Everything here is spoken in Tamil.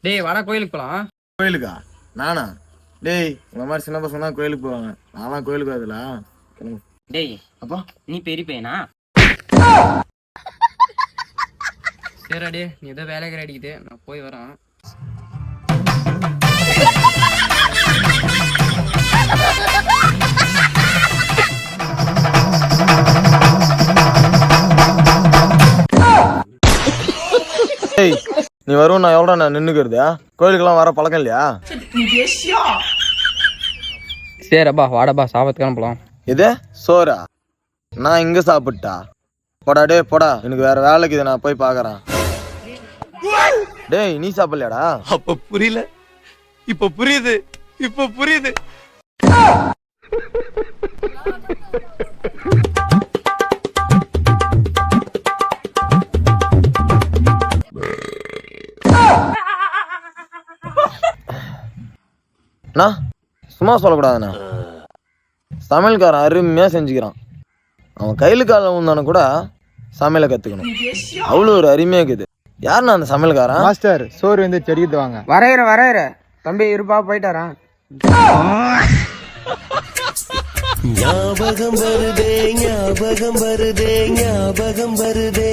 டேய் வாடா கோயிலுக்கு போலாம். கோயிலுக்கா? நானா? டேய் இந்த மாதிரி சின்ன பசங்க தான் கோயிலுக்கு போவாங்க, நான்லாம் கோயிலுக்கு வரதுல. டேய் அப்பா நீ பெரிய பையனா? சரிடா டே, நீ ஏதோ வேலைக்கு அடிக்குது, நான் போய் வரேன். டேய் நீ வருவோம் நான் எவ்வளோ நான் நின்றுக்கிறது? கோயிலுக்கெல்லாம் வர பழக்கம் இல்லையா? சரிப்பா வாடப்பா சாப்பிட்டுக்கான போலாம். இது சோறா? நான் இங்க சாப்பிட்டா? போடா டே போடா, எனக்கு வேற வேலைக்கு இதை நான் போய் பாக்குறேன். டேய் நீ சாப்பிடலையாடா? அப்ப புரியல, இப்ப புரியுது, இப்ப புரியுது. சும்மா சொல்லக்கூடாதுண்ணா, சமையல்காரன் அருமையா செஞ்சுக்கிறான். அவன் கையில கால உந்தான கூட சமையலை கத்துக்கணும், அவ்வளோ ஒரு அருமையா இருக்குது. யாருண்ணா அந்த சமையல்காரன்? மாஸ்டர் சோறு வந்து செடிக்கிட்டு வாங்க. வரையிற தம்பி இருப்பா போயிட்டாரான். ஞாபகம் வருதே ஞாபகம் வருதே ஞாபகம் வருதே.